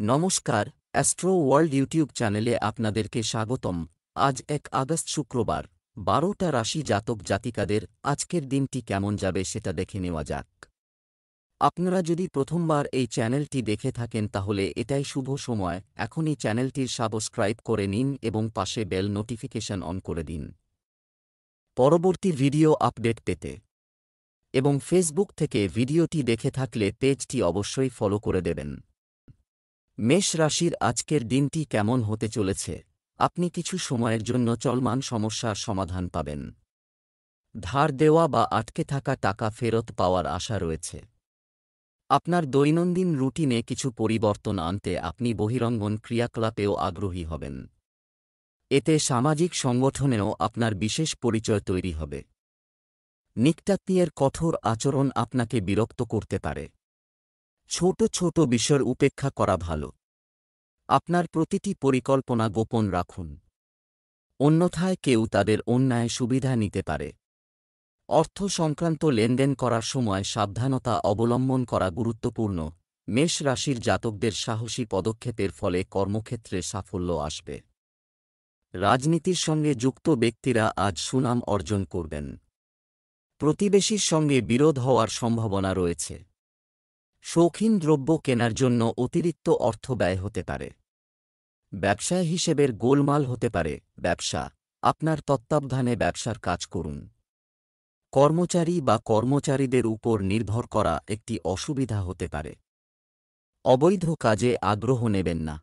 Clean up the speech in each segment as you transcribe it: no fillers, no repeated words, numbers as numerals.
নমস্কার, astro world YouTube চ্যানেলে আপনাদেরকে স্বাগতম। আজ ১ আগস্ট শুক্রবার, ১২টা রাশি জাতক জাতিকাদের আজকের দিনটি কেমন যাবে সেটা দেখে নেওয়া যাক। আপনারা যদি প্রথমবার এই চ্যানেলটি দেখে থাকেন তাহলে এটাই শুভ সময়, এখনই চ্যানেলটির সাবস্ক্রাইব করে নিন এবং পাশে বেল নোটিফিকেশন অন করে দিন পরবর্তী ভিডিও আপডেট পেতে। এবং ফেসবুক থেকে ভিডিওটি দেখে থাকলে পেজটি অবশ্যই ফলো করে দেবেন। মেষ রাশির আজকের দিনটি কেমন হতে চলেছে? আপনি কিছু সময়ের জন্য চলমান সমস্যার সমাধান পাবেন। ধার দেওয়া বা আটকে থাকা টাকা ফেরত পাওয়ার আশা রয়েছে। আপনার দৈনন্দিন রুটিনে কিছু পরিবর্তন আনতে আপনি বহিরঙ্গন ক্রিয়াকলাপেও আগ্রহী হবেন। এতে সামাজিক সংগঠনেও আপনার বিশেষ পরিচয় তৈরি হবে। নিকটাত্মীয়ের কঠোর আচরণ আপনাকে বিরক্ত করতে পারে। ছোট ছোট বিষয়ের উপেক্ষা করা ভালো। আপনার প্রতিটি পরিকল্পনা গোপন রাখুন। অন্যথায় কেউ তাদের অন্যায় সুবিধা নিতে পারে। অর্থ সংক্রান্ত লেনদেন করার সময় সাবধানতা অবলম্বন করা গুরুত্বপূর্ণ। মেষ রাশির জাতকদের সাহসী পদক্ষেপের ফলে কর্মক্ষেত্রে সাফল্য আসবে। রাজনীতির সঙ্গে যুক্ত ব্যক্তিরা আজ সুনাম অর্জন করবেন। প্রতিবেশীর সঙ্গে বিরোধ হওয়ার সম্ভাবনা রয়েছে। শৌখিন দ্রব্য কেনার জন্য অতিরিক্ত অর্থ ব্যয় হতে পারে। ব্যবসায় হিসেবের গোলমাল হতে পারে। ব্যবসা, আপনার তত্ত্বাবধানে ব্যবসার কাজ করুন। কর্মচারী বা কর্মচারীদের উপর নির্ভর করা একটি অসুবিধা হতে পারে। অবৈধ কাজে আগ্রহ নেবেন না।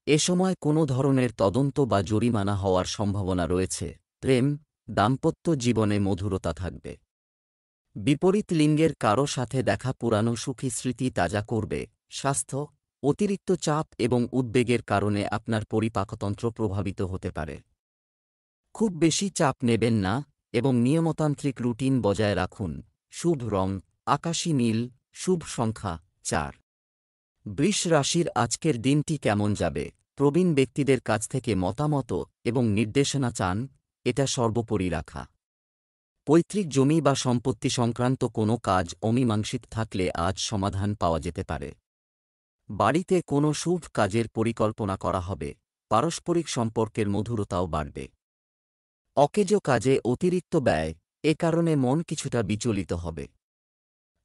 এ সময় কোনো ধরনের তদন্ত বা জরিমানা হওয়ার সম্ভাবনা রয়েছে। প্রেম, দাম্পত্য জীবনে মধুরতা থাকবে। বিপরীত লিঙ্গের কারো সাথে দেখা পুরানো সুখী স্মৃতি তাজা করবে। স্বাস্থ্য, অতিরিক্ত চাপ এবং উদ্বেগের কারণে আপনার পরিপাকতন্ত্র প্রভাবিত হতে পারে। খুব বেশি চাপ নেবেন না এবং নিয়মতান্ত্রিক রুটিন বজায় রাখুন। শুভ রং আকাশী নীল, শুভ সংখ্যা ৪। বৃষ রাশির আজকের দিনটি কেমন যাবে? প্রবীণ ব্যক্তিদের কাছ থেকে মতামত এবং নির্দেশনা চান, এটা সর্বোপরি রাখা। পৈতৃক জমি বা সম্পত্তি সংক্রান্ত কোনো কাজ অমীমাংসিত থাকলে আজ সমাধান পাওয়া যেতে পারে। বাড়িতে কোনো শুভ কাজের পরিকল্পনা করা হবে। পারস্পরিক সম্পর্কের মধুরতাও বাড়বে। অকেজো কাজে অতিরিক্ত ব্যয়, এ কারণে মন কিছুটা বিচলিত হবে।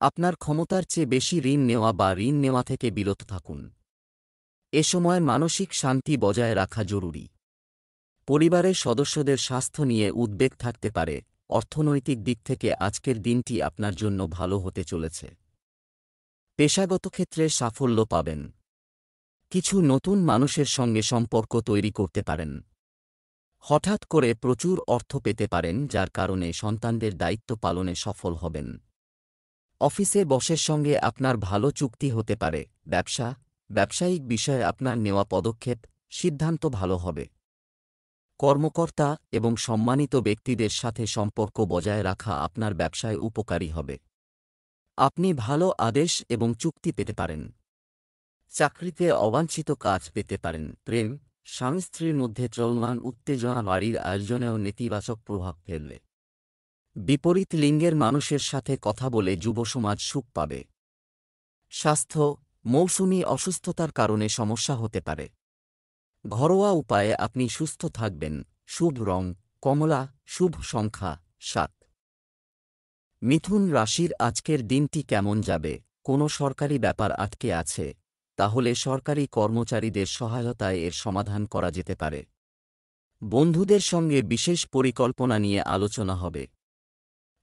আপনার ক্ষমতার চেয়ে বেশি ঋণ নেওয়া বা ঋণ নেওয়া থেকে বিরত থাকুন। এ সময় মানসিক শান্তি বজায় রাখা জরুরি। পরিবারের সদস্যদের স্বাস্থ্য নিয়ে উদ্বেগ থাকতে পারে। অর্থনৈতিক দিক থেকে আজকের দিনটি আপনার জন্য ভালো হতে চলেছে। পেশাগত ক্ষেত্রে সাফল্য পাবেন। কিছু নতুন মানুষের সঙ্গে সম্পর্ক তৈরি করতে পারেন। হঠাৎ করে প্রচুর অর্থ পেতে পারেন, যার কারণে সন্তানদের দায়িত্ব পালনে সফল হবেন। অফিসে বসের সঙ্গে আপনার ভালো চুক্তি হতে পারে। ব্যবসায়িক বিষয়ে আপনার নেওয়া পদক্ষেপ, সিদ্ধান্ত ভালো হবে। কর্মকর্তা এবং সম্মানিত ব্যক্তিদের সাথে সম্পর্ক বজায় রাখা আপনার ব্যবসায় উপকারী হবে। আপনি ভালো আদেশ এবং চুক্তি পেতে পারেন। চাকরিতে অবাঞ্ছিত কাজ পেতে পারেন। প্রেম, স্বামী স্ত্রীর মধ্যে চলমান উত্তেজনা বাড়ির আয়োজনেও নেতিবাচক প্রভাব ফেলবে। বিপরীত লিঙ্গের মানুষের সাথে কথা বলে যুব সমাজ সুখ পাবে। স্বাস্থ্য, মৌসুমি অসুস্থতার কারণে সমস্যা হতে পারে। ঘরোয়া উপায়ে আপনি সুস্থ থাকবেন। শুভ রং কমলা, শুভ সংখ্যা ৭। মিথুন রাশির আজকের দিনটি কেমন যাবে? কোনো সরকারি ব্যাপার আটকে আছে, তাহলে সরকারি কর্মচারীদের সহায়তায় এর সমাধান করা যেতে পারে। বন্ধুদের সঙ্গে বিশেষ পরিকল্পনা নিয়ে আলোচনা হবে।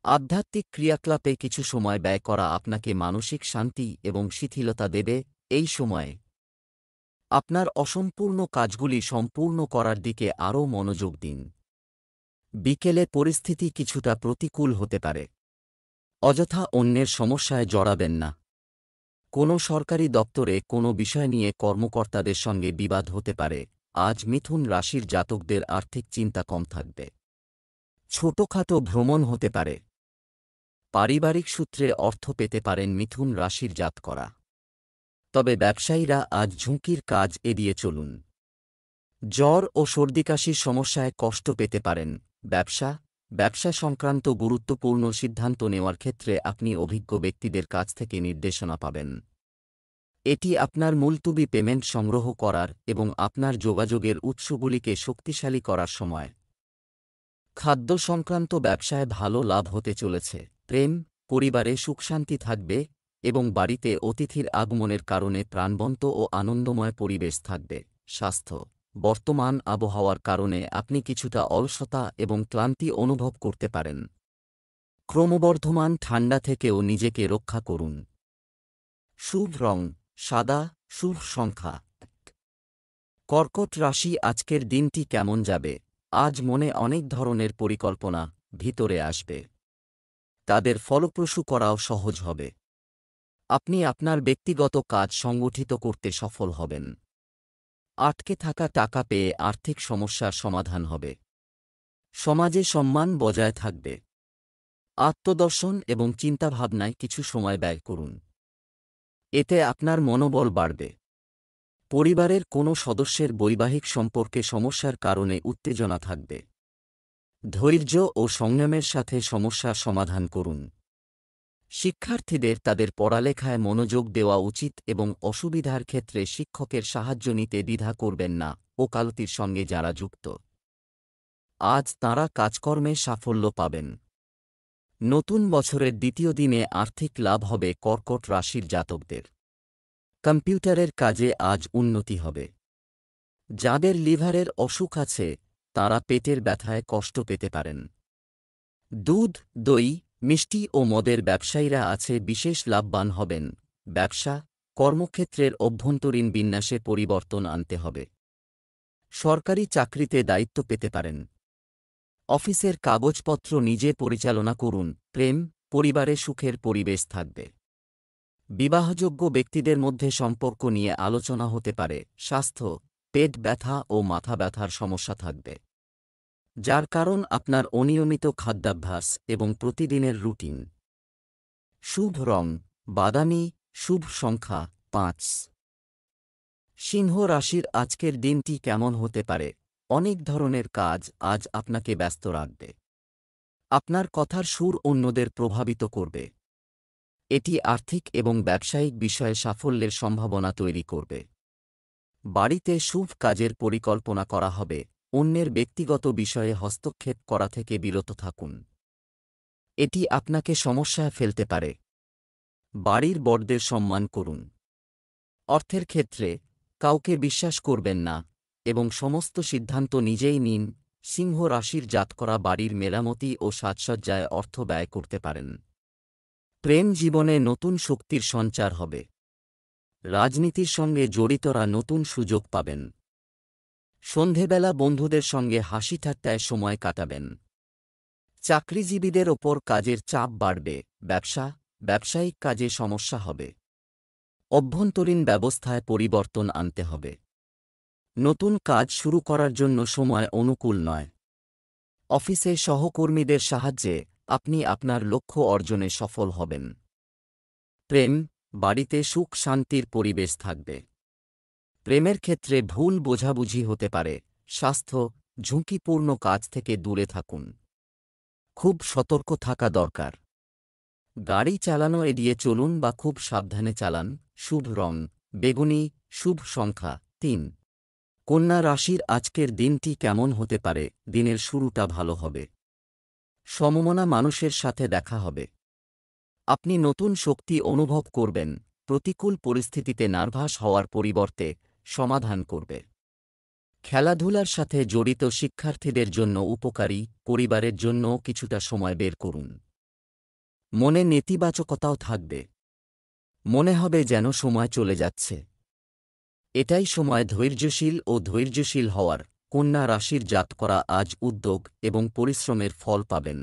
আধ্যাত্মিক ক্রিয়াকলাপে কিছু সময় ব্যয় করা আপনাকে মানসিক শান্তি এবং শিথিলতা দেবে। এই সময়ে আপনার অসম্পূর্ণ কাজগুলি সম্পূর্ণ করার দিকে আরও মনোযোগ দিন। বিকেলে পরিস্থিতি কিছুটা প্রতিকূল হতে পারে। অযথা অন্যের সমস্যায় জড়াবেন না। কোনো সরকারি দপ্তরে কোনো বিষয় নিয়ে কর্মকর্তাদের সঙ্গে বিবাদ হতে পারে। আজ মিথুন রাশির জাতকদের আর্থিক চিন্তা কম থাকবে। ছোটখাটো ভ্রমণ হতে পারে। পারিবারিক সূত্রে অর্থ পেতে পারেন মিথুন রাশির জাতকরা। তবে ব্যবসায়ীরা আজ ঝুঁকির কাজ এড়িয়ে চলুন। জ্বর ও সর্দিকাশির সমস্যায় কষ্ট পেতে পারেন। ব্যবসা সংক্রান্ত গুরুত্বপূর্ণ সিদ্ধান্ত নেওয়ার ক্ষেত্রে আপনি অভিজ্ঞ ব্যক্তিদের কাছ থেকে নির্দেশনা পাবেন। এটি আপনার মুলতুবি পেমেন্ট সংগ্রহ করার এবং আপনার যোগাযোগের উৎসগুলিকে শক্তিশালী করার সময়। খাদ্য সংক্রান্ত ব্যবসায় ভালো লাভ হতে চলেছে। প্রেম, পরিবারে সুখশান্তি থাকবে এবং বাড়িতে অতিথির আগমনের কারণে প্রাণবন্ত ও আনন্দময় পরিবেশ থাকবে। স্বাস্থ্য, বর্তমান আবহাওয়ার কারণে আপনি কিছুটা অলসতা এবং ক্লান্তি অনুভব করতে পারেন। ক্রমবর্ধমান ঠান্ডা থেকেও নিজেকে রক্ষা করুন। শুভ রং সাদা, শুভ সংখ্যা 1। কর্কট রাশি, আজকের দিনটি কেমন যাবে? আজ মনে অনেক ধরনের পরিকল্পনা ভিতরে আসবে। তাদের ফলপ্রসূ করাও সহজ হবে। আপনি আপনার ব্যক্তিগত কাজ সংগঠিত করতে সফল হবেন। আটকে থাকা টাকা পেয়ে আর্থিক সমস্যার সমাধান হবে। সমাজে সম্মান বজায় থাকবে। আত্মদর্শন এবং চিন্তাভাবনায় কিছু সময় ব্যয় করুন। এতে আপনার মনোবল বাড়বে। পরিবারের কোনো সদস্যের বৈবাহিক সম্পর্কে সমস্যার কারণে উত্তেজনা থাকবে। ধৈর্য ও সংযমের সাথে সমস্যার সমাধান করুন। শিক্ষার্থীদের তাদের পড়ালেখায় মনোযোগ দেওয়া উচিত এবং অসুবিধার ক্ষেত্রে শিক্ষকের সাহায্য নিতে দ্বিধা করবেন না। ওকালতির সঙ্গে যারা যুক্ত, আজ তাঁরা কাজকর্মে সাফল্য পাবেন। নতুন বছরের দ্বিতীয় দিনে আর্থিক লাভ হবে কর্কট রাশির জাতকদের। কম্পিউটারের কাজে আজ উন্নতি হবে। যাদের লিভারের অসুখ আছে তাঁরা পেটের ব্যথায় কষ্ট পেতে পারেন। দুধ, দই, মিষ্টি ও মদের ব্যবসায়ীরা আছে বিশেষ লাভবান হবেন। ব্যবসা, কর্মক্ষেত্রের অভ্যন্তরীণ বিন্যাসে পরিবর্তন আনতে হবে। সরকারি চাকরিতে দায়িত্ব পেতে পারেন। অফিসের কাগজপত্র নিজে পরিচালনা করুন। প্রেম, পরিবারে সুখের পরিবেশ থাকবে। বিবাহযোগ্য ব্যক্তিদের মধ্যে সম্পর্ক নিয়ে আলোচনা হতে পারে। স্বাস্থ্য, পেট ব্যথা ও মাথা ব্যথার সমস্যা থাকবে, যার কারণ আপনার অনিয়মিত খাদ্যাভ্যাস এবং প্রতিদিনের রুটিন। শুভ রং বাদামি, শুভ সংখ্যা 5। সিংহ রাশির আজকের দিনটি কেমন হতে পারে? অনেক ধরনের কাজ আজ আপনাকে ব্যস্ত রাখবে। আপনার কথার সুর অন্যদের প্রভাবিত করবে। এটি আর্থিক এবং ব্যবসায়িক বিষয়ে সাফল্যের সম্ভাবনা তৈরি করবে। বাড়িতে শুভ কাজের পরিকল্পনা করা হবে। অন্যের ব্যক্তিগত বিষয়ে হস্তক্ষেপ করা থেকে বিরত থাকুন। এটি আপনাকে সমস্যায় ফেলতে পারে। বাড়ির বড়দের সম্মান করুন। অর্থের ক্ষেত্রে কাউকে বিশ্বাস করবেন না এবং সমস্ত সিদ্ধান্ত নিজেই নিন। সিংহ রাশির জাতকরা বাড়ির মেরামতি ও সাজসজ্জায় অর্থ ব্যয় করতে পারেন। প্রেম জীবনে নতুন শক্তির সঞ্চার হবে। রাজনীতির সঙ্গে জড়িতরা নতুন সুযোগ পাবেন। সন্ধেবেলা বন্ধুদের সঙ্গে হাসি ঠাট্টায় সময় কাটাবেন। চাকরিজীবীদের ওপর কাজের চাপ বাড়বে। ব্যবসা, ব্যবসায়িক কাজে সমস্যা হবে। অভ্যন্তরীণ ব্যবস্থায় পরিবর্তন আনতে হবে। নতুন কাজ শুরু করার জন্য সময় অনুকূল নয়। অফিসে সহকর্মীদের সাহায্যে আপনি আপনার লক্ষ্য অর্জনে সফল হবেন। প্রেম, বাড়িতে সুখ শান্তির পরিবেশ থাকবে। প্রেমের ক্ষেত্রে ভুল বোঝাবুঝি হতে পারে। স্বাস্থ্য, ঝুঁকিপূর্ণ কাজ থেকে দূরে থাকুন। খুব সতর্ক থাকা দরকার। গাড়ি চালানো এড়িয়ে চলুন বা খুব সাবধানে চালান। শুভ রং বেগুনি, শুভ সংখ্যা 3। কন্যা রাশির আজকের দিনটি কেমন হতে পারে? দিনের শুরুটা ভালো হবে। সমমনা মানুষের সাথে দেখা হবে। আপনি নতুন শক্তি অনুভব করবেন। প্রতিকূল পরিস্থিতিতে নার্ভাস হওয়ার পরিবর্তে সমাধান করবে। খেলাধুলার সাথে জড়িত শিক্ষার্থীদের জন্য উপকারী। পরিবারের জন্যও কিছুটা সময় বের করুন। মনে নেতিবাচকতাও থাকবে। মনে হবে যেন সময় চলে যাচ্ছে। এটাই সময় ধৈর্যশীল ও ধৈর্যশীল হওয়ার। কন্যা রাশির জাতকরা আজ উদ্যোগ এবং পরিশ্রমের ফল পাবেন।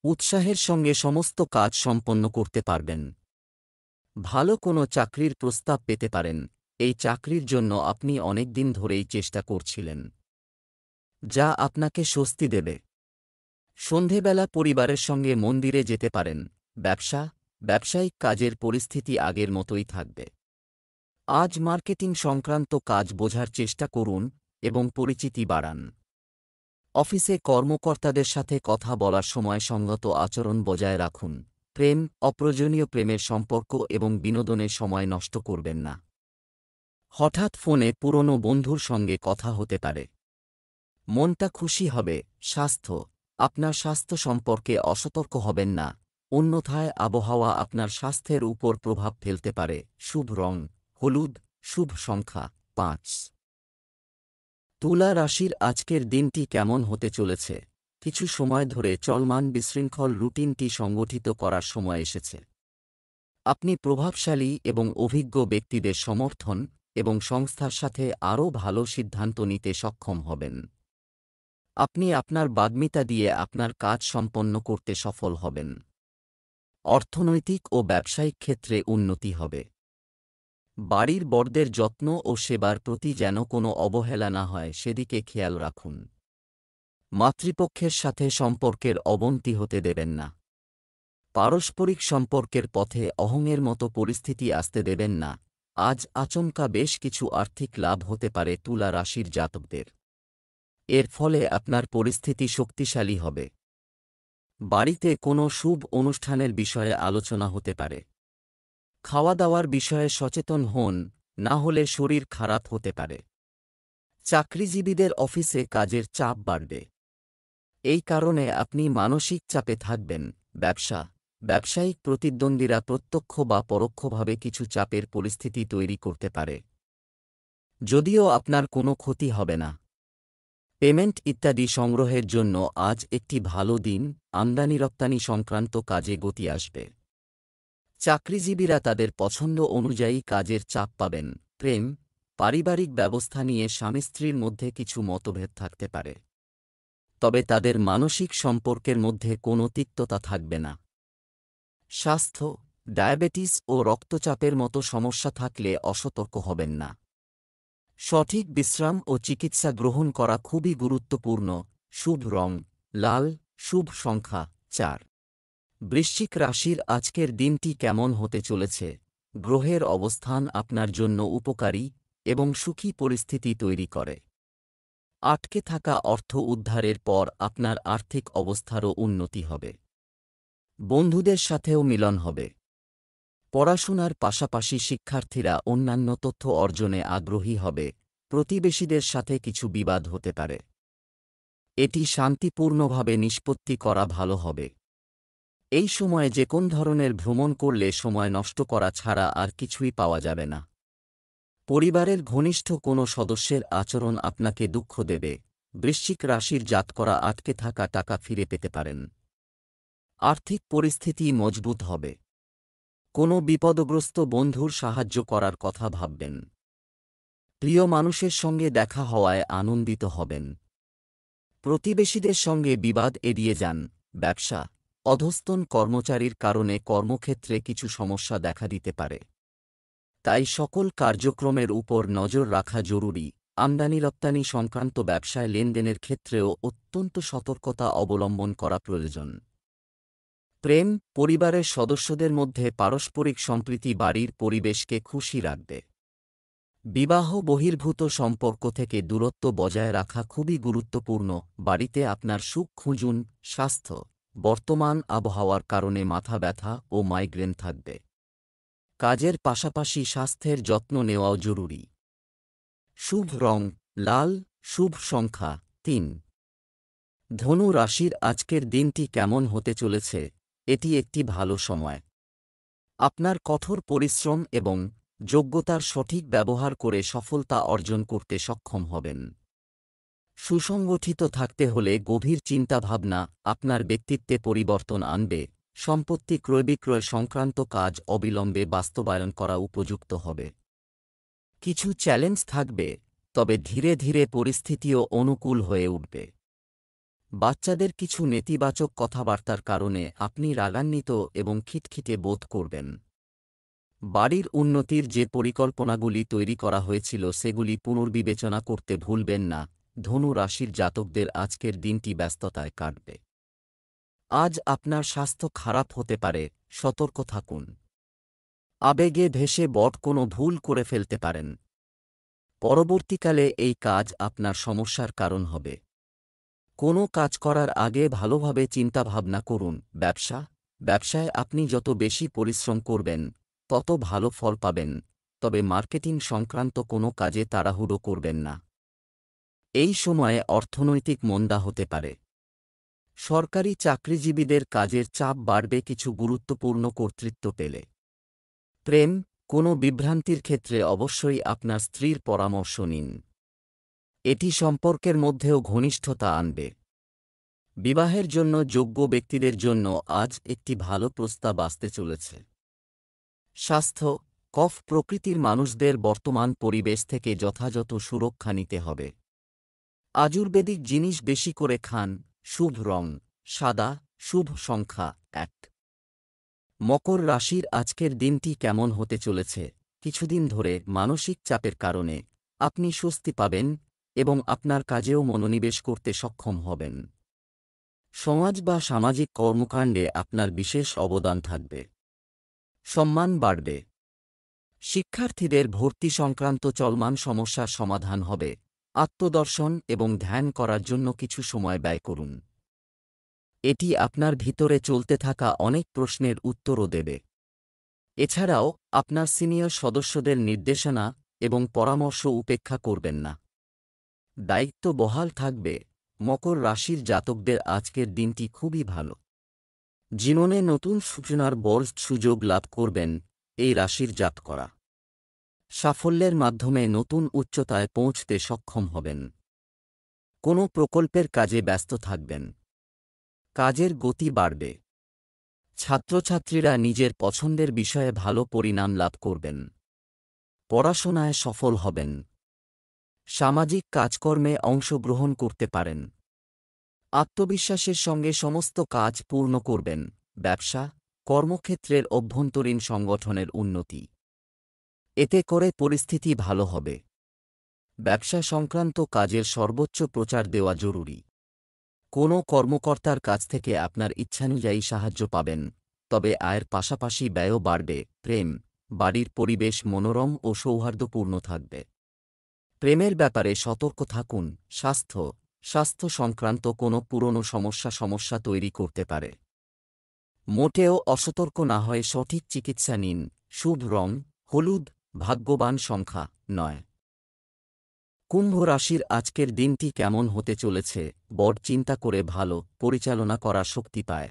উৎসাহের সঙ্গে সমস্ত কাজ সম্পন্ন করতে পারবেন। ভালো কোনো চাকরির প্রস্তাব পেতে পারেন। এই চাকরির জন্য আপনি অনেক দিন ধরেই চেষ্টা করছিলেন, যা আপনাকে স্বস্তি দেবে। সন্ধেবেলা পরিবারের সঙ্গে মন্দিরে যেতে পারেন। ব্যবসা, ব্যবসায়িক কাজের পরিস্থিতি আগের মতোই থাকবে। আজ মার্কেটিং সংক্রান্ত কাজ বোঝার চেষ্টা করুন এবং পরিচিতি বাড়ান। অফিসে কর্মকর্তাদের সাথে কথা বলার সময় সঙ্গত আচরণ বজায় রাখুন। প্রেম, অপ্রয়োজনীয় প্রেমের সম্পর্ক এবং বিনোদনের সময় নষ্ট করবেন না। হঠাৎ ফোনে পুরনো বন্ধুর সঙ্গে কথা হতে পারে। মনটা খুশি হবে। স্বাস্থ্য, আপনার স্বাস্থ্য সম্পর্কে অসতর্ক হবেন না, অন্যথায় আবহাওয়া আপনার স্বাস্থ্যের উপর প্রভাব ফেলতে পারে। শুভ রং হলুদ, শুভ সংখ্যা ৫। তুলা রাশির আজকের দিনটি কেমন হতে চলেছে? কিছু সময় ধরে চলমান বিশৃঙ্খল রুটিনটি সংগঠিত করার সময় এসেছে। আপনি প্রভাবশালী এবং অভিজ্ঞ ব্যক্তিদের সমর্থন এবং সংস্থার সাথে আরও ভালো সিদ্ধান্ত নিতে সক্ষম হবেন। আপনি আপনার বাগ্মিতা দিয়ে আপনার কাজ সম্পন্ন করতে সফল হবেন। অর্থনৈতিক ও ব্যবসায়িক ক্ষেত্রে উন্নতি হবে। বাড়ির বড়দের যত্ন ও সেবার প্রতি যেন কোনো অবহেলা না হয় সেদিকে খেয়াল রাখুন। মাতৃপক্ষের সাথে সম্পর্কের অবনতি হতে দেবেন না। পারস্পরিক সম্পর্কের পথে অহংয়ের মতো পরিস্থিতি আসতে দেবেন না। আজ আচমকা বেশ কিছু আর্থিক লাভ হতে পারে তুলা রাশির জাতকদের। এর ফলে আপনার পরিস্থিতি শক্তিশালী হবে। বাড়িতে কোনো শুভ অনুষ্ঠানের বিষয়ে আলোচনা হতে পারে। খাওয়া দাওয়ার বিষয়ে সচেতন হন, না হলে শরীর খারাপ হতে পারে। চাকরিজীবীদের অফিসে কাজের চাপ বাড়বে। এই কারণে আপনি মানসিক চাপে থাকবেন। ব্যবসায়িক প্রতিদ্বন্দ্বীরা প্রত্যক্ষ বা পরোক্ষভাবে কিছু চাপের পরিস্থিতি তৈরি করতে পারে, যদিও আপনার কোনো ক্ষতি হবে না। পেমেন্ট ইত্যাদি সংগ্রহের জন্য আজ একটি ভালো দিন। আমদানি রপ্তানি সংক্রান্ত কাজে গতি আসবে। চাকরিজীবীরা তাদের পছন্দ অনুযায়ী কাজের চাপ পাবেন। প্রেম, পারিবারিক ব্যবস্থা নিয়ে স্বামী স্ত্রীর মধ্যে কিছু মতভেদ থাকতে পারে, তবে তাদের মানসিক সম্পর্কের মধ্যে কোনো তিক্ততা থাকবে না। স্বাস্থ্য, ডায়াবেটিস ও রক্তচাপের মতো সমস্যা থাকলে অসতর্ক হবেন না। সঠিক বিশ্রাম ও চিকিৎসা গ্রহণ করা খুবই গুরুত্বপূর্ণ। শুভ রং লাল, শুভ সংখ্যা ৪। বৃশ্চিক রাশির আজকের দিনটি কেমন হতে চলেছে? গ্রহের অবস্থান আপনার জন্য উপকারী এবং সুখী পরিস্থিতি তৈরি করে। আটকে থাকা অর্থ উদ্ধারের পর আপনার আর্থিক অবস্থারও উন্নতি হবে। বন্ধুদের সাথেও মিলন হবে। পড়াশোনার পাশাপাশি শিক্ষার্থীরা অন্যান্য তথ্য অর্জনে আগ্রহী হবে। প্রতিবেশীদের সাথে কিছু বিবাদ হতে পারে। এটি শান্তিপূর্ণভাবে নিষ্পত্তি করা ভালো হবে। এই সময়ে যে কোন ধরনের ভ্রমণ করলে সময় নষ্ট করা ছাড়া আর কিছুই পাওয়া যাবে না। পরিবারের ঘনিষ্ঠ কোনো সদস্যের আচরণ আপনাকে দুঃখ দেবে। বৃশ্চিক রাশির জাতকরা আটকে থাকা টাকা ফিরে পেতে পারেন। আর্থিক পরিস্থিতি মজবুত হবে। কোনো বিপদগ্রস্ত বন্ধুর সাহায্য করার কথা ভাববেন। প্রিয় মানুষের সঙ্গে দেখা হওয়ায় আনন্দিত হবেন। প্রতিবেশীদের সঙ্গে বিবাদ এড়িয়ে যান। ব্যবসা, অধস্তন কর্মচারীর কারণে কর্মক্ষেত্রে কিছু সমস্যা দেখা দিতে পারে, তাই সকল কার্যক্রমের উপর নজর রাখা জরুরি। আমদানি রপ্তানি সংক্রান্ত ব্যবসায় লেনদেনের ক্ষেত্রেও অত্যন্ত সতর্কতা অবলম্বন করা প্রয়োজন। প্রেম, পরিবারের সদস্যদের মধ্যে পারস্পরিক সম্প্রীতি বাড়ির পরিবেশকে খুশি রাখবে। বিবাহ বহির্ভূত সম্পর্ক থেকে দূরত্ব বজায় রাখা খুবই গুরুত্বপূর্ণ। বাড়িতে আপনার সুখ খুঁজুন। স্বাস্থ্য, বর্তমান আবহাওয়ার কারণে মাথা ব্যথা ও মাইগ্রেন থাকবে। কাজের পাশাপাশি স্বাস্থ্যের যত্ন নেওয়াও জরুরি। শুভ রং লাল, শুভ সংখ্যা ৩। ধনু রাশির আজকের দিনটি কেমন হতে চলেছে? এটি একটি ভালো সময়। আপনার কঠোর পরিশ্রম এবং যোগ্যতার সঠিক ব্যবহার করে সফলতা অর্জন করতে সক্ষম হবেন। সুসংগঠিত থাকতে হলে গভীর চিন্তাভাবনা আপনার ব্যক্তিত্বে পরিবর্তন আনবে। সম্পত্তি ক্রয়-বিক্রয় সংক্রান্ত কাজ অবিলম্বে বাস্তবায়ন করা উপযুক্ত হবে। কিছু চ্যালেঞ্জ থাকবে, তবে ধীরে ধীরে পরিস্থিতিও অনুকূল হয়ে উঠবে। বাচ্চাদের কিছু নেতিবাচক কথাবার্তার কারণে আপনি রাগান্বিত এবং খিটখিটে বোধ করবেন। বাড়ির উন্নতির যে পরিকল্পনাগুলি তৈরি করা হয়েছিল সেগুলি পুনর্বিবেচনা করতে ভুলবেন না। ধনু রাশির জাতকদের আজকের দিনটি ব্যস্ততায় কাটবে। আজ আপনার স্বাস্থ্য খারাপ হতে পারে, সতর্ক থাকুন। আবেগে ভেসে বড় কোনো ভুল করে ফেলতে পারেন। পরবর্তীকালে এই কাজ আপনার সমস্যার কারণ হবে। কোনো কাজ করার আগে ভালোভাবে চিন্তাভাবনা করুন। ব্যবসা, ব্যবসায় আপনি যত বেশি পরিশ্রম করবেন তত ভালো ফল পাবেন, তবে মার্কেটিং সংক্রান্ত কোনো কাজে তাড়াহুড়ো করবেন না। এই সময়ে অর্থনৈতিক মন্দা হতে পারে। সরকারি চাকরিজীবীদের কাজের চাপ বাড়বে কিছু গুরুত্বপূর্ণ কর্তৃত্ব পেলে। প্রেম, কোনো বিভ্রান্তির ক্ষেত্রে অবশ্যই আপনার স্ত্রীর পরামর্শ নিন। এটি সম্পর্কের মধ্যেও ঘনিষ্ঠতা আনবে। বিবাহের জন্য যোগ্য ব্যক্তিদের জন্য আজ একটি ভালো প্রস্তাব আসতে চলেছে। স্বাস্থ্য, কফ প্রকৃতির মানুষদের বর্তমান পরিবেশ থেকে যথাযথ সুরক্ষা নিতে হবে। আয়ুর্বেদিক জিনিস বেশি করে খান। শুভ রং সাদা, শুভ সংখ্যা 1। মকর রাশির আজকের দিনটি কেমন হতে চলেছে? কিছুদিন ধরে মানসিক চাপের কারণে আপনি স্বস্তি পাবেন এবং আপনার কাজেও মনোনিবেশ করতে সক্ষম হবেন। সমাজ বা সামাজিক কর্মকাণ্ডে আপনার বিশেষ অবদান থাকবে। সম্মান বাড়বে। শিক্ষার্থীদের ভর্তি সংক্রান্ত চলমান সমস্যার সমাধান হবে। আত্মদর্শন এবং ধ্যান করার জন্য কিছু সময় ব্যয় করুন। এটি আপনার ভিতরে চলতে থাকা অনেক প্রশ্নের উত্তরও দেবে। এছাড়াও আপনার সিনিয়র সদস্যদের নির্দেশনা এবং পরামর্শ উপেক্ষা করবেন না। দায়িত্ব বহাল থাকবে। মকর রাশির জাতকদের আজকের দিনটি খুবই ভালো। জীবনে নতুন সূচনার বড় সুযোগ লাভ করবেন এই রাশির জাতকরা। সাফল্যের মাধ্যমে নতুন উচ্চতায় পৌঁছতে সক্ষম হবেন। কোনো প্রকল্পের কাজে ব্যস্ত থাকবেন। কাজের গতি বাড়বে। ছাত্রছাত্রীরা নিজের পছন্দের বিষয়ে ভালো পরিণাম লাভ করবেন। পড়াশোনায় সফল হবেন। সামাজিক কাজকর্মে অংশগ্রহণ করতে পারেন। আত্মবিশ্বাসের সঙ্গে সমস্ত কাজ পূর্ণ করবেন। ব্যবসা, কর্মক্ষেত্রের অভ্যন্তরীণ সংগঠনের উন্নতি। এতে করে পরিস্থিতি ভালো হবে। ব্যবসা সংক্রান্ত কাজের সর্বোচ্চ প্রচার দেওয়া জরুরি। কোনো কর্মকর্তার কাছ থেকে আপনার ইচ্ছানুযায়ী সাহায্য পাবেন, তবে আয়ের পাশাপাশি ব্যয়ও বাড়বে। প্রেম, বাড়ির পরিবেশ মনোরম ও সৌহার্দ্যপূর্ণ থাকবে। প্রেমের ব্যাপারে সতর্ক থাকুন। স্বাস্থ্য সংক্রান্ত কোনো পুরনো সমস্যা তৈরি করতে পারে। মোটেও অসতর্ক না হয়ে সঠিক চিকিৎসা নিন। শুভ রং হলুদ, ভাগ্যবান সংখ্যা 9। কুম্ভ রাশির আজকের দিনটি কেমন হতে চলেছে? বড় চিন্তা করে ভালো পরিচালনা করার শক্তি পায়।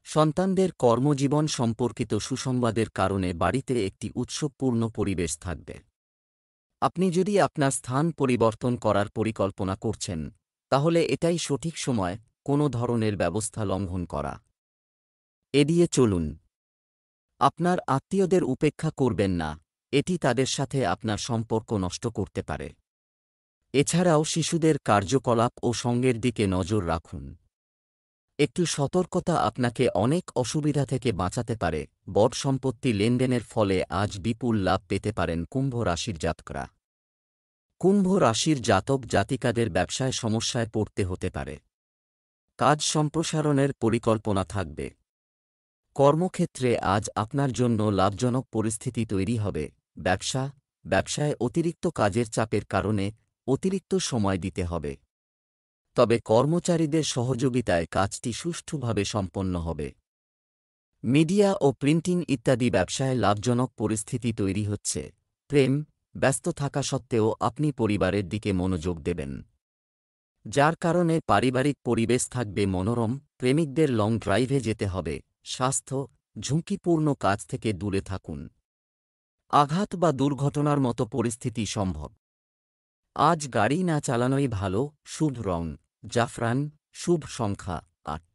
সন্তানদের কর্মজীবন সম্পর্কিত সুসংবাদের কারণে বাড়িতে একটি উৎসবপূর্ণ পরিবেশ থাকবে। আপনি যদি আপনার স্থান পরিবর্তন করার পরিকল্পনা করছেন, তাহলে এটাই সঠিক সময় কোনো ধরনের ব্যবস্থা লঙ্ঘন করা। এড়িয়ে চলুন। আপনার আত্মীয়দের উপেক্ষা করবেন না, এটি তাদের সাথে আপনার সম্পর্ক নষ্ট করতে পারে। এছাড়াও শিশুদের কার্যকলাপ ও সঙ্গের দিকে নজর রাখুন। একটু সতর্কতা আপনাকে অনেক অসুবিধা থেকে বাঁচাতে পারে। বড় সম্পত্তি লেনদেনের ফলে আজ বিপুল লাভ পেতে পারেন কুম্ভ রাশির জাতকরা। কুম্ভ রাশির জাতক জাতিকাদের ব্যবসায় সমস্যায় পড়তে হতে পারে। কাজ সম্প্রসারণের পরিকল্পনা থাকবে। কর্মক্ষেত্রে আজ আপনার জন্য লাভজনক পরিস্থিতি তৈরি হবে। ব্যবসায় অতিরিক্ত কাজের চাপের কারণে অতিরিক্ত সময় দিতে হবে। তবে কর্মচারীদের সহযোগিতায় কাজটি সুষ্ঠুভাবে সম্পন্ন হবে। মিডিয়া ও প্রিন্টিং ইত্যাদি ব্যবসায় লাভজনক পরিস্থিতি তৈরি হচ্ছে। প্রেম, ব্যস্ত থাকা সত্ত্বেও আপনি পরিবারের দিকে মনোযোগ দেবেন, যার কারণে পারিবারিক পরিবেশ থাকবে মনোরম। প্রেমিকদের লং ড্রাইভে যেতে হবে। স্বাস্থ্য, ঝুঁকিপূর্ণ কাজ থেকে দূরে থাকুন। আঘাত বা দুর্ঘটনার মতো পরিস্থিতি সম্ভব। আজ গাড়ি না চালানোই ভালো। শুভ রং জাফরান, শুভ সংখ্যা 8।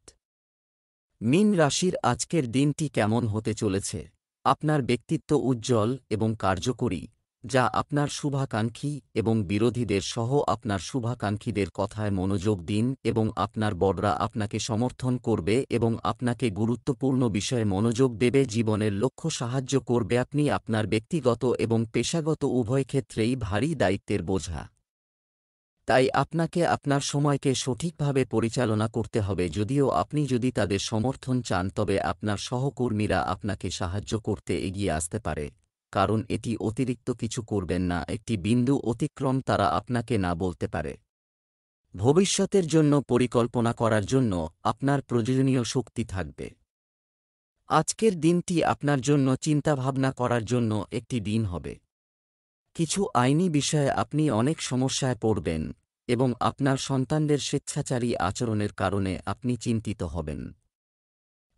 মীন রাশির আজকের দিনটি কেমন হতে চলেছে? আপনার ব্যক্তিত্ব উজ্জ্বল এবং কার্যকরী, যা আপনার শুভাকাঙ্ক্ষী এবং বিরোধীদের সহ আপনার শুভাকাঙ্ক্ষীদের কথায় মনোযোগ দিন এবং আপনার বড়রা আপনাকে সমর্থন করবে এবং আপনাকে গুরুত্বপূর্ণ বিষয়ে মনোযোগ দেবে। জীবনের লক্ষ্য সাহায্য করবে। আপনি আপনার ব্যক্তিগত এবং পেশাগত উভয় ক্ষেত্রেই ভারী দায়িত্বের বোঝা। তাই আপনাকে আপনার সময়কে সঠিকভাবে পরিচালনা করতে হবে। যদিও আপনি যদি তাদের সমর্থন চান, তবে আপনার সহকর্মীরা আপনাকে সাহায্য করতে এগিয়ে আসতে পারে, কারণ এটি অতিরিক্ত কিছু করবেন না। একটি বিন্দু অতিক্রম তারা আপনাকে না বলতে পারে। ভবিষ্যতের জন্য পরিকল্পনা করার জন্য আপনার প্রয়োজনীয় শক্তি থাকবে। আজকের দিনটি আপনার জন্য চিন্তাভাবনা করার জন্য একটি দিন হবে। কিছু আইনি বিষয়ে আপনি অনেক সমস্যায় পড়বেন এবং আপনার সন্তানদের স্বেচ্ছাচারী আচরণের কারণে আপনি চিন্তিত হবেন।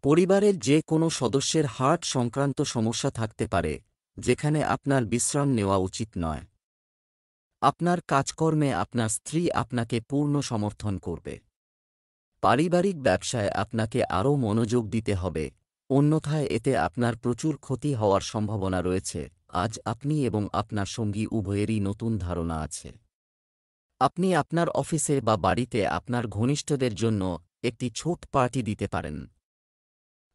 পরিবারের যে কোনো সদস্যের হার্ট সংক্রান্ত সমস্যা থাকতে পারে, যেখানে আপনার বিশ্রাম নেওয়া উচিত নয়। আপনার কাজকর্মে আপনার স্ত্রী আপনাকে পূর্ণ সমর্থন করবে। পারিবারিক ব্যবসায় আপনাকে আরও মনোযোগ দিতে হবে, অন্যথায় এতে আপনার প্রচুর ক্ষতি হওয়ার সম্ভাবনা রয়েছে। আজ আপনি এবং আপনার সঙ্গী উভয়েরই নতুন ধারণা আছে। আপনি আপনার অফিসে বা বাড়িতে আপনার ঘনিষ্ঠদের জন্য একটি ছোট পার্টি দিতে পারেন।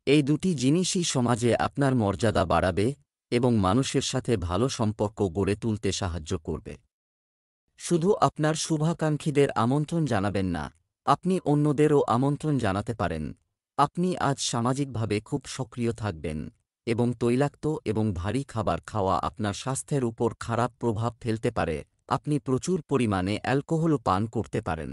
এই দুটি জিনিসই সমাজে আপনার মর্যাদা বাড়াবে এবং মানুষের সাথে ভালো সম্পর্ক গড়ে তুলতে সাহায্য করবে। শুধু আপনার শুভাকাঙ্ক্ষীদের আমন্ত্রণ জানাবেন না, আপনি অন্যদেরও আমন্ত্রণ জানাতে পারেন। আপনি আজ সামাজিকভাবে খুব সক্রিয় থাকবেন এবং তৈলাক্ত এবং ভারী খাবার খাওয়া আপনার স্বাস্থ্যের উপর খারাপ প্রভাব ফেলতে পারে। আপনি প্রচুর পরিমাণে অ্যালকোহল পান করতে পারেন।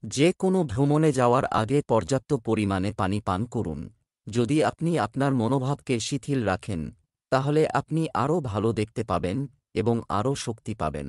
যে কোনো ভ্রমণে যাওয়ার আগে পর্যাপ্ত পরিমাণে পানি পান করুন। যদি আপনি আপনার মনোভাবকে শিথিল রাখেন, তাহলে আপনি আরও ভালো দেখতে পাবেন এবং আরও শক্তি পাবেন।